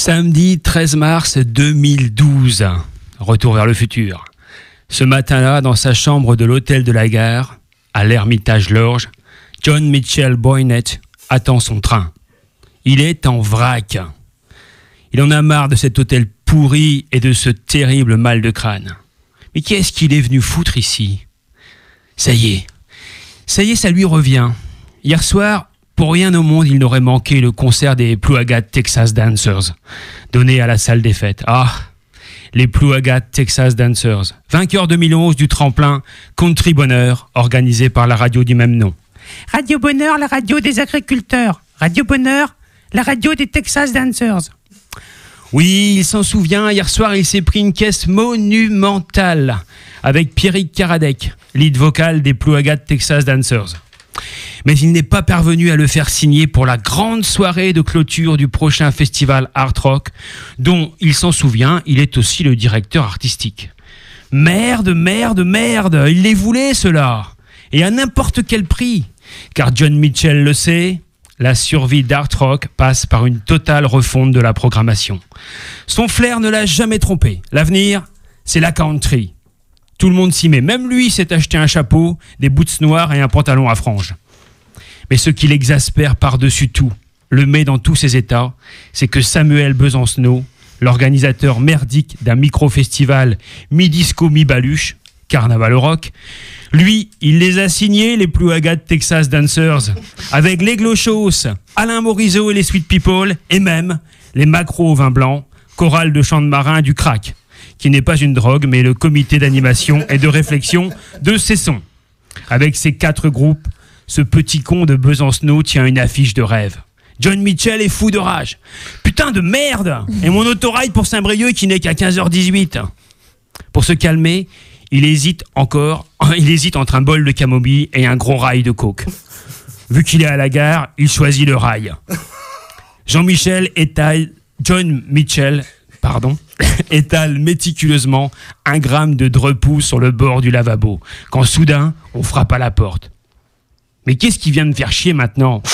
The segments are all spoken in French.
Samedi 13 mars 2012, retour vers le futur. Ce matin-là, dans sa chambre de l'hôtel de la gare, à l'Ermitage Lorge, John Mitchell Boynet attend son train. Il est en vrac. Il en a marre de cet hôtel pourri et de ce terrible mal de crâne. Mais qu'est-ce qu'il est venu foutre ici ? Ça y est, ça lui revient. Hier soir, pour rien au monde, il n'aurait manqué le concert des Plouagat Texas Dancers, donné à la salle des fêtes. Ah, les Plouagat Texas Dancers, vainqueurs 2011 du tremplin Country Bonheur, organisé par la radio du même nom. Radio Bonheur, la radio des agriculteurs. Radio Bonheur, la radio des Texas Dancers. Oui, il s'en souvient, hier soir, il s'est pris une caisse monumentale avec Pierrick Karadec, lead vocal des Plouagat Texas Dancers. Mais il n'est pas parvenu à le faire signer pour la grande soirée de clôture du prochain festival Art Rock, dont, il s'en souvient, il est aussi le directeur artistique. Merde, il les voulait, ceux-là, et à n'importe quel prix, car John Mitchell le sait, la survie d'Art Rock passe par une totale refonte de la programmation. Son flair ne l'a jamais trompé. L'avenir, c'est la country. Tout le monde s'y met. Même lui s'est acheté un chapeau, des boots noirs et un pantalon à franges. Mais ce qui l'exaspère par-dessus tout, le met dans tous ses états, c'est que Samuel Besancenot, l'organisateur merdique d'un micro-festival mi-disco mi-baluche, Carnaval au Rock, lui, il les a signés, les Plouagat Texas Dancers, avec les Glochos, Alain Morisot et les Sweet People, et même les Macros au vin blanc, chorale de chant de marin du crack, qui n'est pas une drogue, mais le comité d'animation et de réflexion de Cesson. Avec ces 4 groupes, ce petit con de Besancenot tient une affiche de rêve. John Mitchell est fou de rage. Putain de merde! Et mon autoride pour Saint-Brieuc qui n'est qu'à 15h18. Pour se calmer, il hésite entre un bol de camomille et un gros rail de coke. Vu qu'il est à la gare, il choisit le rail. John Mitchell étale méticuleusement 1 gramme de drepou sur le bord du lavabo, quand soudain, on frappe à la porte. Mais qu'est-ce qui vient me faire chier maintenant ?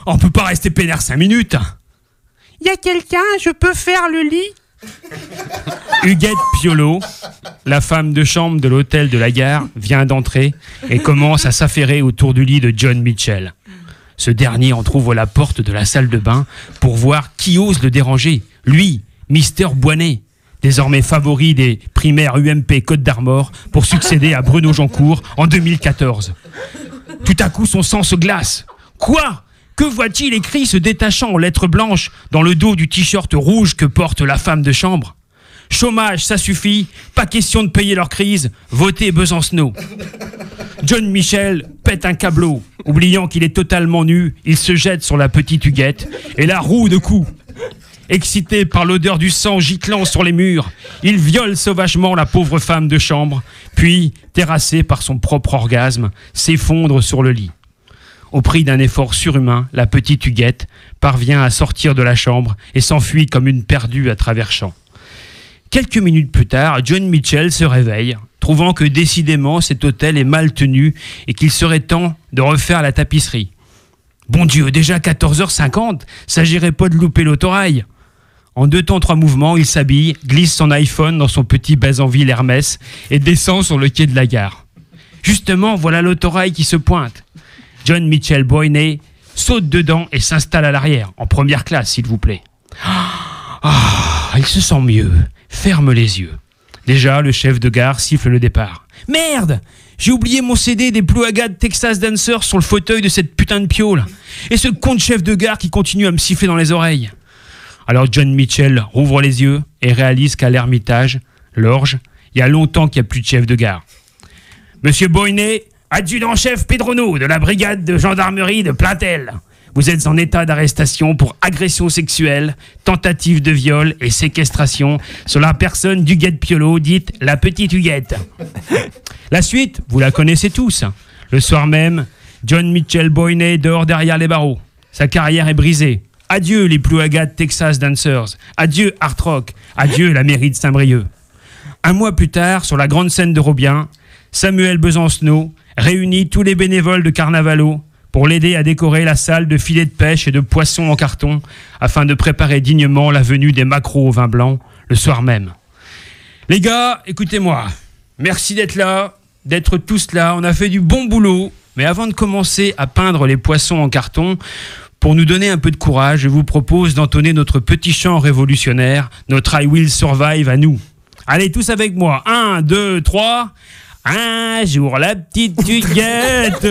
On peut pas rester peinard 5 minutes. Y a quelqu'un, je peux faire le lit ? Huguette Piolo, la femme de chambre de l'hôtel de la gare, vient d'entrer et commence à s'affairer autour du lit de John Mitchell. Ce dernier entrouvre la porte de la salle de bain pour voir qui ose le déranger. Lui, Mister Boinet, désormais favori des primaires UMP Côte d'Armor pour succéder à Bruno Jancourt en 2014. Tout à coup, son sang se glace. Quoi ? Que voit-il écrit se détachant en lettres blanches dans le dos du t-shirt rouge que porte la femme de chambre ? Chômage, ça suffit, pas question de payer leur crise, votez Besancenot. John Mitchell pète un câbleau. Oubliant qu'il est totalement nu, il se jette sur la petite Huguette et la roue de coups. Excité par l'odeur du sang giclant sur les murs, il viole sauvagement la pauvre femme de chambre, puis, terrassé par son propre orgasme, s'effondre sur le lit. Au prix d'un effort surhumain, la petite Huguette parvient à sortir de la chambre et s'enfuit comme une perdue à travers champs. Quelques minutes plus tard, John Mitchell se réveille, trouvant que décidément cet hôtel est mal tenu et qu'il serait temps de refaire la tapisserie. Bon Dieu, déjà 14h50, s'agirait pas de louper l'autorail. En 2 temps 3 mouvements, il s'habille, glisse son iPhone dans son petit Bazenville Hermès et descend sur le quai de la gare. Justement, voilà l'autorail qui se pointe. John Mitchell Boynet saute dedans et s'installe à l'arrière, en première classe, s'il vous plaît. Il se sent mieux. Ferme les yeux. Déjà, le chef de gare siffle le départ. Merde! J'ai oublié mon CD des Plouagat Texas Dancers sur le fauteuil de cette putain de piole. Et ce con de chef de gare qui continue à me siffler dans les oreilles. Alors John Mitchell rouvre les yeux et réalise qu'à l'Ermitage, Lorge, il y a longtemps qu'il n'y a plus de chef de gare. Monsieur Boynet, adjudant-chef Pedrono de la brigade de gendarmerie de Plaintel. Vous êtes en état d'arrestation pour agression sexuelle, tentative de viol et séquestration sur la personne d'Huguette Piolo, dite la petite Huguette. La suite, vous la connaissez tous. Le soir même, John Mitchell Boynet dort derrière les barreaux. Sa carrière est brisée. Adieu les Plouagat Texas Dancers. Adieu Art Rock. Adieu la mairie de Saint-Brieuc. 1 mois plus tard, sur la grande scène de Robien, Samuel Besancenot réunit tous les bénévoles de Carnavalo pour l'aider à décorer la salle de filets de pêche et de poissons en carton afin de préparer dignement la venue des maquereaux au vin blanc le soir même. Les gars, écoutez-moi. Merci d'être tous là. On a fait du bon boulot. Mais avant de commencer à peindre les poissons en carton, pour nous donner un peu de courage, je vous propose d'entonner notre petit chant révolutionnaire, notre I Will Survive à nous. Allez, tous avec moi. 1, 2, 3... Un jour, la petite Huguette,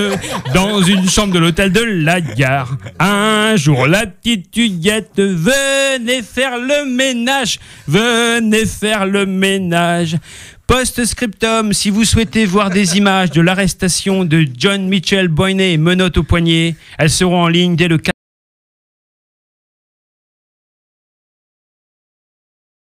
dans une chambre de l'hôtel de la gare. Un jour, la petite Huguette, venez faire le ménage. Venez faire le ménage. Post-scriptum, si vous souhaitez voir des images de l'arrestation de John Mitchell Boyney, menottes au poignet, elles seront en ligne dès le 4